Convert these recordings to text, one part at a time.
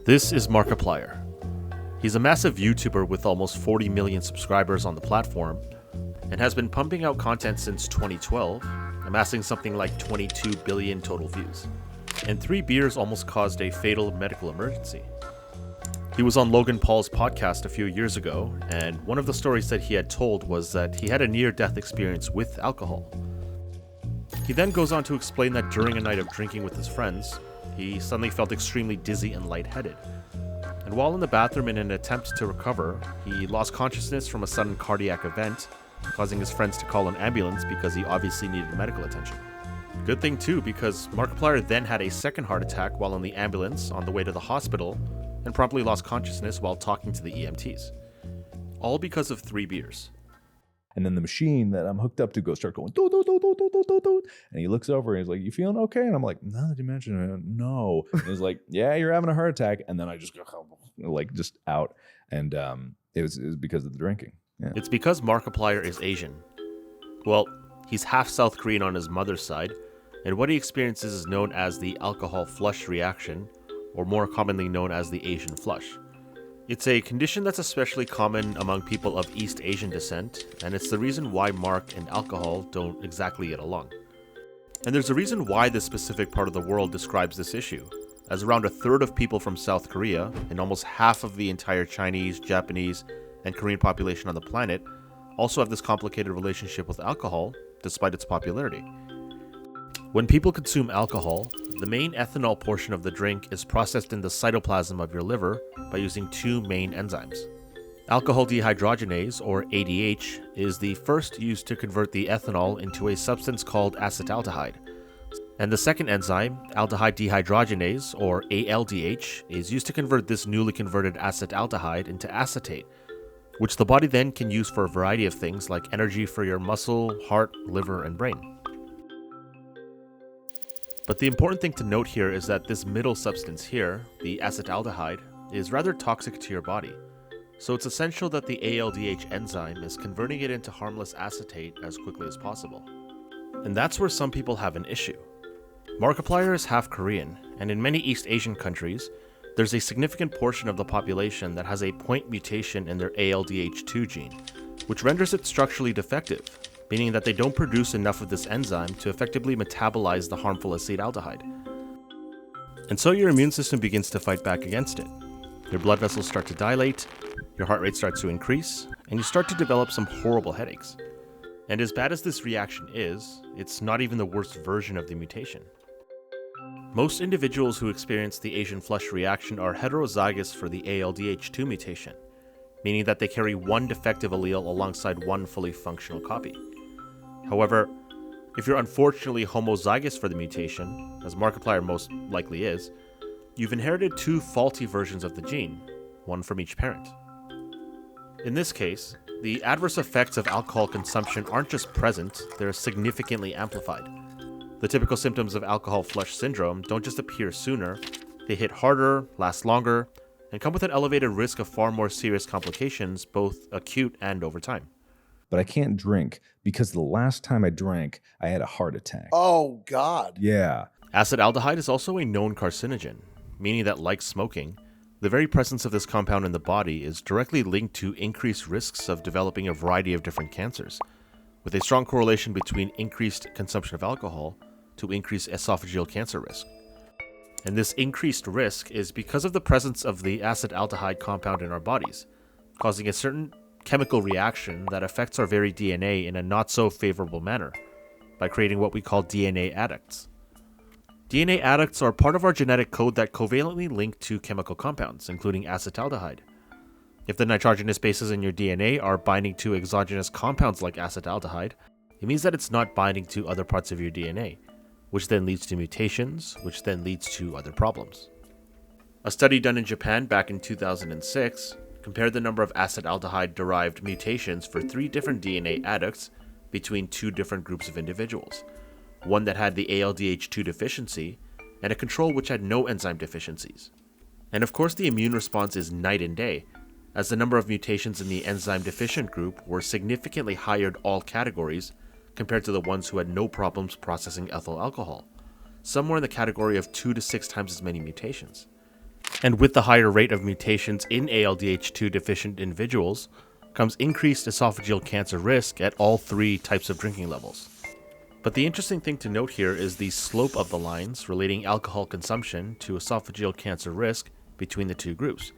This is Markiplier. He's a massive YouTuber with almost 40 million subscribers on the platform and has been pumping out content since 2012, amassing something like 22 billion total views. And 3 beers almost caused a fatal medical emergency. He was on Logan Paul's podcast a few years ago, and one of the stories that he had told was that he had a near-death experience with alcohol. He then goes on to explain that during a night of drinking with his friends, he suddenly felt extremely dizzy and lightheaded. And while in the bathroom in an attempt to recover, he lost consciousness from a sudden cardiac event, causing his friends to call an ambulance because he obviously needed medical attention. Good thing too, because Markiplier then had a second heart attack while in the ambulance on the way to the hospital, and promptly lost consciousness while talking to the EMTs. All because of 3 beers. And then the machine that I'm hooked up to start going, do, do, do, do, do, do, do, do. And he looks over and he's like, "You feeling okay?" And I'm like, "No, did you mention it?" "No." And he's like, "Yeah, you're having a heart attack." And then I just go, like, just out. And it was because of the drinking. Yeah. It's because Markiplier is Asian. Well, he's half South Korean on his mother's side, and what he experiences is known as the alcohol flush reaction, or more commonly known as the Asian flush. It's a condition that's especially common among people of East Asian descent, and it's the reason why Mark and alcohol don't exactly get along. And there's a reason why this specific part of the world describes this issue, as around a third of people from South Korea, and almost half of the entire Chinese, Japanese, and Korean population on the planet, also have this complicated relationship with alcohol, despite its popularity. When people consume alcohol, the main ethanol portion of the drink is processed in the cytoplasm of your liver by using 2 main enzymes. Alcohol dehydrogenase, or ADH, is the first used to convert the ethanol into a substance called acetaldehyde. And the second enzyme, aldehyde dehydrogenase, or ALDH, is used to convert this newly converted acetaldehyde into acetate, which the body then can use for a variety of things like energy for your muscle, heart, liver, and brain. But the important thing to note here is that this middle substance here, the acetaldehyde, is rather toxic to your body. So it's essential that the ALDH enzyme is converting it into harmless acetate as quickly as possible. And that's where some people have an issue. Markiplier is half Korean, and in many East Asian countries, there's a significant portion of the population that has a point mutation in their ALDH2 gene, which renders it structurally defective, meaning that they don't produce enough of this enzyme to effectively metabolize the harmful acetaldehyde. And so your immune system begins to fight back against it. Your blood vessels start to dilate, your heart rate starts to increase, and you start to develop some horrible headaches. And as bad as this reaction is, it's not even the worst version of the mutation. Most individuals who experience the Asian flush reaction are heterozygous for the ALDH2 mutation, meaning that they carry one defective allele alongside one fully functional copy. However, if you're unfortunately homozygous for the mutation, as Markiplier most likely is, you've inherited 2 faulty versions of the gene, one from each parent. In this case, the adverse effects of alcohol consumption aren't just present, they're significantly amplified. The typical symptoms of alcohol flush syndrome don't just appear sooner, they hit harder, last longer, and come with an elevated risk of far more serious complications, both acute and over time. But I can't drink because the last time I drank, I had a heart attack. Oh, God. Yeah. Acetaldehyde is also a known carcinogen, meaning that, like smoking, the very presence of this compound in the body is directly linked to increased risks of developing a variety of different cancers, with a strong correlation between increased consumption of alcohol to increased esophageal cancer risk. And this increased risk is because of the presence of the acetaldehyde compound in our bodies, causing a certain chemical reaction that affects our very DNA in a not so favorable manner by creating what we call DNA adducts. DNA adducts are part of our genetic code that covalently link to chemical compounds, including acetaldehyde. If the nitrogenous bases in your DNA are binding to exogenous compounds like acetaldehyde, it means that it's not binding to other parts of your DNA, which then leads to mutations, which then leads to other problems. A study done in Japan back in 2006 compared the number of acetaldehyde-derived mutations for 3 different DNA adducts between 2 different groups of individuals, one that had the ALDH2 deficiency, and a control which had no enzyme deficiencies. And of course the immune response is night and day, as the number of mutations in the enzyme-deficient group were significantly higher in all categories compared to the ones who had no problems processing ethyl alcohol, somewhere in the category of 2 to 6 times as many mutations. And with the higher rate of mutations in ALDH2 deficient individuals comes increased esophageal cancer risk at all 3 types of drinking levels. But the interesting thing to note here is the slope of the lines relating alcohol consumption to esophageal cancer risk between the 2 groups,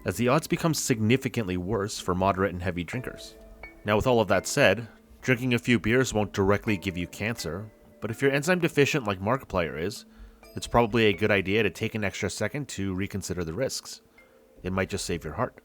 as the odds become significantly worse for moderate and heavy drinkers. Now, with all of that said, drinking a few beers won't directly give you cancer, but if you're enzyme deficient like Markiplier is, it's probably a good idea to take an extra second to reconsider the risks. It might just save your heart.